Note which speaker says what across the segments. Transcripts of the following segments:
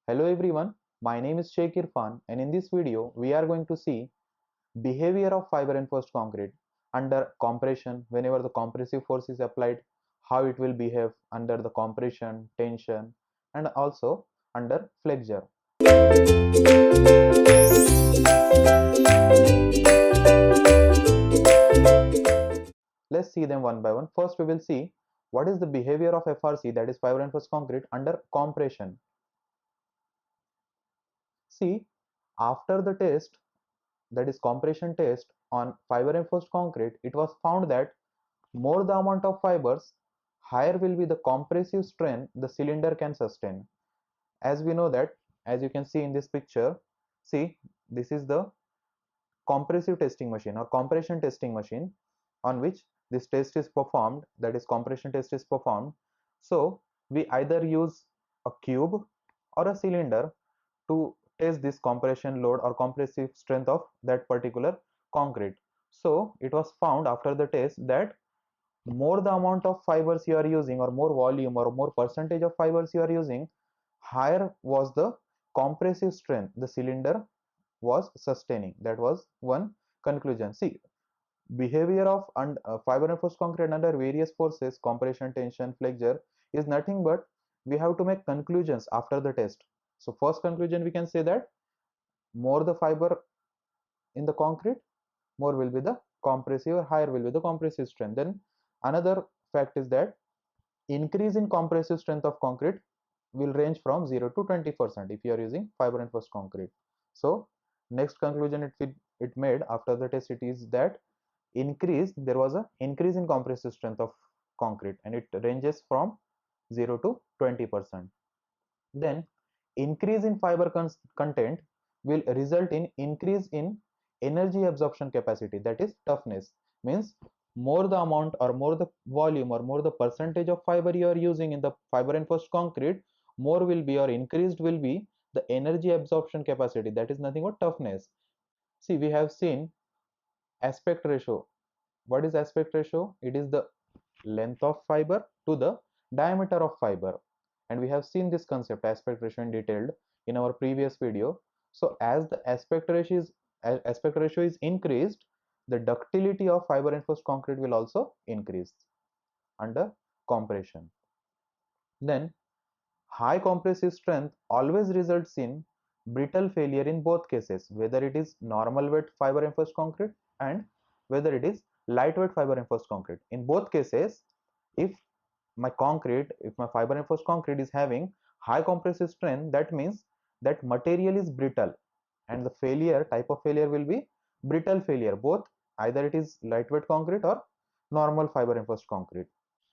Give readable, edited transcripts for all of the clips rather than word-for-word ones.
Speaker 1: Hello everyone, my name is Sheikh Irfan and in this video we are going to see behavior of fiber reinforced concrete under compression whenever the compressive force is applied, how it will behave under the compression, tension and also under flexure. Let's see them one by one. First we will see what is the behavior of FRC, that is fiber reinforced concrete, under compression. See, after the test, that is compression test on fiber reinforced concrete, it was found that more the amount of fibers, higher will be the compressive strain the cylinder can sustain. As we know that, as you can see in this picture, see, this is the compressive testing machine or compression testing machine on which this test is performed, that is compression test is performed. So we either use a cube or a cylinder to test this compression load or compressive strength of that particular concrete. So it was found after the test that more the amount of fibers you are using or more volume or more percentage of fibers you are using, higher was the compressive strength the cylinder was sustaining. That was one conclusion. See, behavior of fiber reinforced concrete under various forces, compression, tension, flexure, is nothing but we have to make conclusions after the test. So first conclusion, we can say that more the fiber in the concrete, more will be the compressive or higher will be the compressive strength. Then another fact is that increase in compressive strength of concrete will range from 0 to 20% if you are using fiber reinforced concrete. So next conclusion it made after the test, it is that there was a increase in compressive strength of concrete and it ranges from 0 to 20%. Then increase in fiber content will result in increase in energy absorption capacity, that is toughness. Means more the amount or more the volume or more the percentage of fiber you are using in the fiber reinforced concrete, more will be or increased will be the energy absorption capacity, that is nothing but toughness. See, we have seen aspect ratio. What is aspect ratio? It is the length of fiber to the diameter of fiber, and we have seen this concept aspect ratio in detailed in our previous video. So as the aspect ratio is increased, the ductility of fiber reinforced concrete will also increase under compression. Then high compressive strength always results in brittle failure in both cases, whether it is normal weight fiber reinforced concrete and whether it is lightweight fiber reinforced concrete. In both cases, if if my fiber reinforced concrete is having high compressive strength, that means that material is brittle and the failure type of failure will be brittle failure, both either it is lightweight concrete or normal fiber reinforced concrete.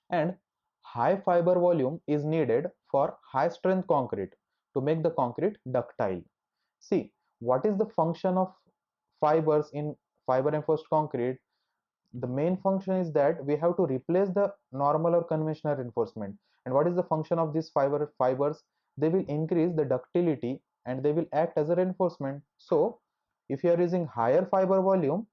Speaker 1: And high fiber volume is needed for high strength concrete to make the concrete ductile. See, what is the function of fibers in fiber reinforced concrete? The main function is that we have to replace the normal or conventional reinforcement. And what is the function of these fibers? They will increase the ductility and they will act as a reinforcement. So if you are using higher fiber volume,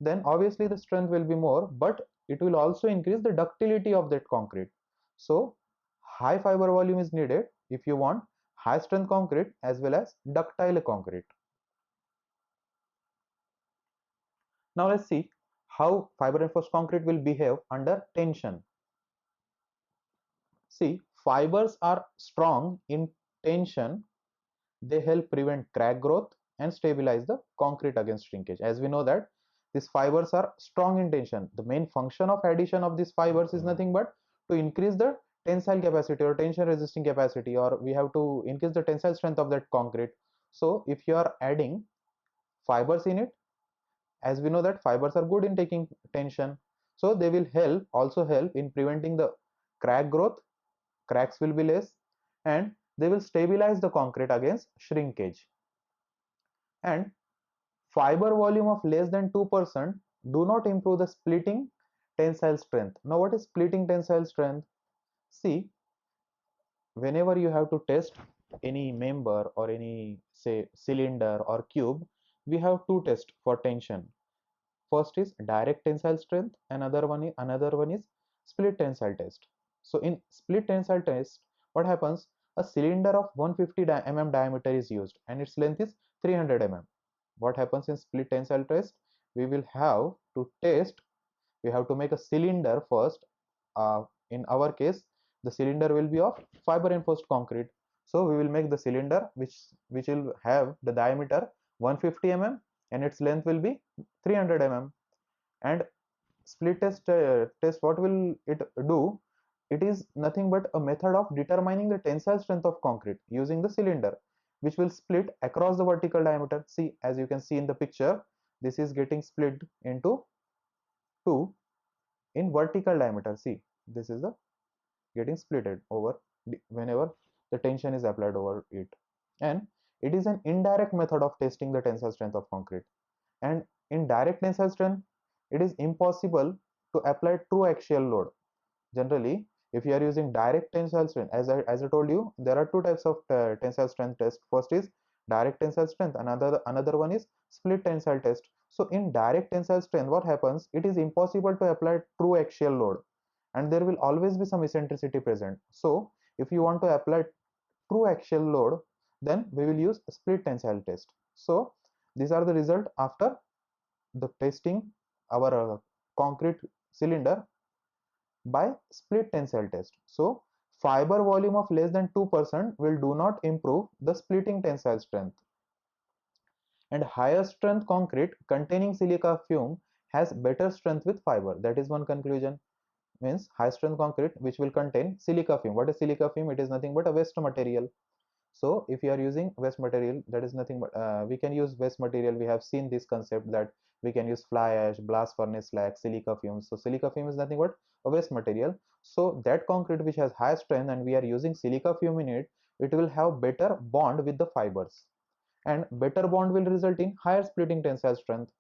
Speaker 1: then obviously the strength will be more, but it will also increase the ductility of that concrete. So high fiber volume is needed if you want high strength concrete as well as ductile concrete. Now let's see how fiber reinforced concrete will behave under tension. See, fibers are strong in tension. They help prevent crack growth and stabilize the concrete against shrinkage. As we know that these fibers are strong in tension. The main function of addition of these fibers is nothing but to increase the tensile capacity or tension resisting capacity, or we have to increase the tensile strength of that concrete. So if you are adding fibers in it, as we know that fibers are good in taking tension, so they will also help in preventing the crack growth. Cracks will be less and they will stabilize the concrete against shrinkage. And fiber volume of less than 2% do not improve the splitting tensile strength. Now what is splitting tensile strength? See, whenever you have to test any member or any say cylinder or cube, we have two tests for tension. First is direct tensile strength and another one is split tensile test. So in split tensile test, what happens? a cylinder of 150 mm diameter is used and its length is 300 mm. What happens in split tensile test? We will have to test, we have to make a cylinder first. In our case, the cylinder will be of fiber reinforced concrete. So we will make the cylinder which will have the diameter 150 mm and its length will be 300 mm. And split test, what will it do? It is nothing but a method of determining the tensile strength of concrete using the cylinder, which will split across the vertical diameter. See, as you can see in the picture, this is getting split into two in vertical diameter. See, this is the getting splitted over whenever the tension is applied over it. And it is an indirect method of testing the tensile strength of concrete. And in direct tensile strength, it is impossible to apply true axial load. Generally, if you are using direct tensile strength, as I told you, there are two types of tensile strength test. First is direct tensile strength, another one is split tensile test. So in direct tensile strength, what happens? It is impossible to apply true axial load, and there will always be some eccentricity present. So if you want to apply true axial load, then we will use split tensile test. So these are the result after the testing our concrete cylinder by split tensile test. So fiber volume of less than 2% will do not improve the splitting tensile strength. And higher strength concrete containing silica fume has better strength with fiber. That is one conclusion. Means high strength concrete which will contain silica fume. What is silica fume? It is nothing but a waste material. So if you are using waste material, that is nothing but we can use waste material. We have seen this concept that we can use fly ash, blast furnace slag, silica fumes. So silica fume is nothing but a waste material. So that concrete which has high strength and we are using silica fume in it, it will have better bond with the fibers, and better bond will result in higher splitting tensile strength.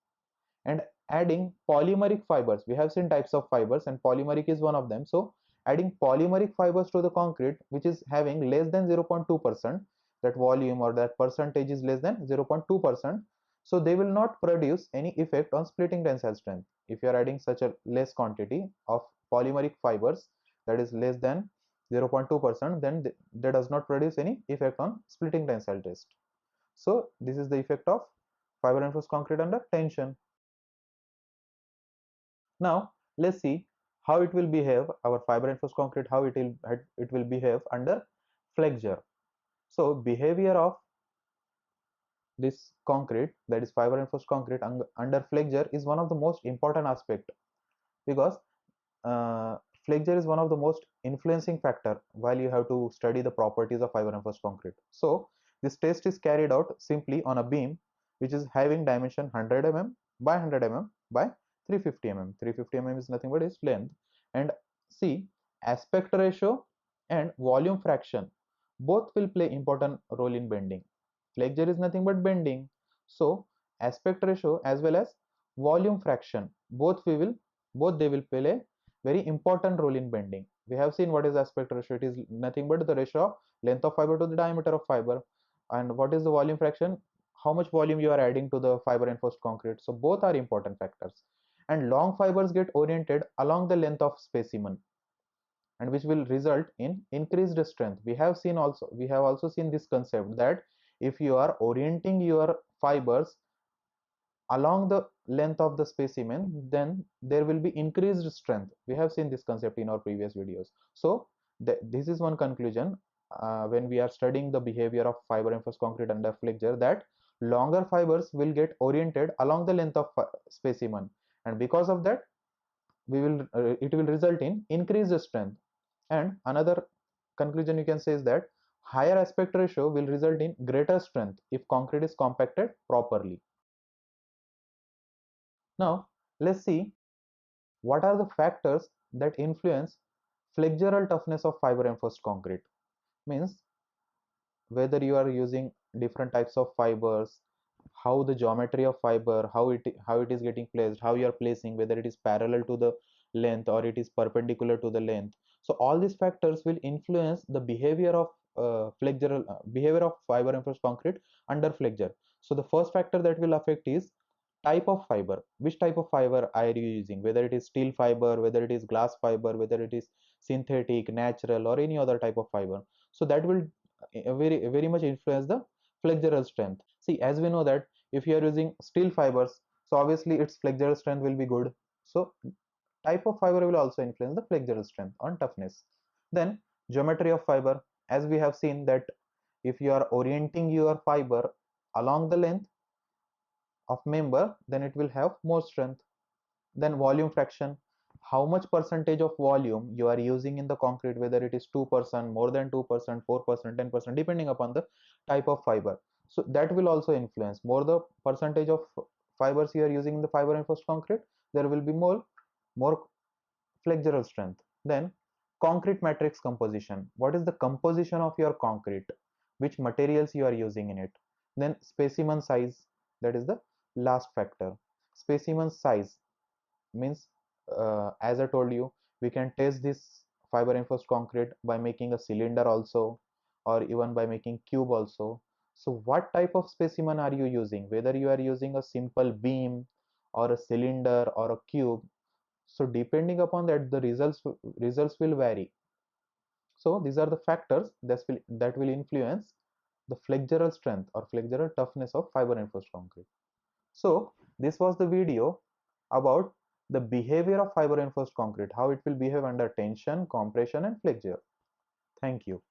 Speaker 1: And adding polymeric fibers, we have seen types of fibers and polymeric is one of them. So adding polymeric fibers to the concrete which is having less than 0.2%, that volume or that percentage is less than 0.2%, so they will not produce any effect on splitting tensile strength. If you are adding such a less quantity of polymeric fibers, that is less than 0.2%, then they does not produce any effect on splitting tensile test. So this is the effect of fiber reinforced concrete under tension. Now let's see how it will behave, our fiber reinforced concrete, how it will behave under flexure. So behavior of this concrete, that is fiber reinforced concrete under flexure, is one of the most important aspect, because uh, flexure is one of the most influencing factor while you have to study the properties of fiber reinforced concrete. So this test is carried out simply on a beam which is having dimension 100 mm by 100 mm by 350 mm. 350 mm is nothing but its length. And see, aspect ratio and volume fraction both will play important role in bending. Flexure is nothing but bending. So aspect ratio as well as volume fraction, both they will play very important role in bending. We have seen what is aspect ratio. It is nothing but the ratio of length of fiber to the diameter of fiber. And what is the volume fraction? How much volume you are adding to the fiber reinforced concrete. So both are important factors. And long fibers get oriented along the length of specimen, and which will result in increased strength. We have also seen this concept that if you are orienting your fibers along the length of the specimen, then there will be increased strength. We have seen this concept in our previous videos. So this is one conclusion when we are studying the behavior of fiber reinforced concrete under flexure, that longer fibers will get oriented along the length of specimen, and because of that it will result in increased strength. And another conclusion you can say is that higher aspect ratio will result in greater strength if concrete is compacted properly. Now let's see what are the factors that influence flexural toughness of fiber reinforced concrete. Means whether you are using different types of fibers, how the geometry of fiber, how it is getting placed, how you are placing, whether it is parallel to the length or it is perpendicular to the length. So all these factors will influence the behavior of flexural behavior of fiber reinforced concrete under flexure. So the first factor that will affect is type of fiber. Which type of fiber are you using? Whether it is steel fiber, whether it is glass fiber, whether it is synthetic, natural, or any other type of fiber. So that will very much influence the flexural strength. See, as we know that if you are using steel fibers, so obviously its flexural strength will be good. So type of fiber will also influence the flexural strength on toughness. Then geometry of fiber, as we have seen that if you are orienting your fiber along the length of member, then it will have more strength. Then volume fraction, how much percentage of volume you are using in the concrete, whether it is 2%, more than 2%, 4%, 10%, depending upon the type of fiber. So that will also influence. More the percentage of fibers you are using in the fiber reinforced concrete, there will be more flexural strength. Then concrete matrix composition, what is the composition of your concrete, which materials you are using in it. Then specimen size, that is the last factor. Specimen size means, as I told you, we can test this fiber reinforced concrete by making a cylinder also, or even by making cube also. So what type of specimen are you using, whether you are using a simple beam or a cylinder or a cube? So depending upon that, the results will vary. So these are the factors that will influence the flexural strength or flexural toughness of fiber reinforced concrete. So this was the video about the behavior of fiber reinforced concrete, how it will behave under tension, compression and flexure. Thank you.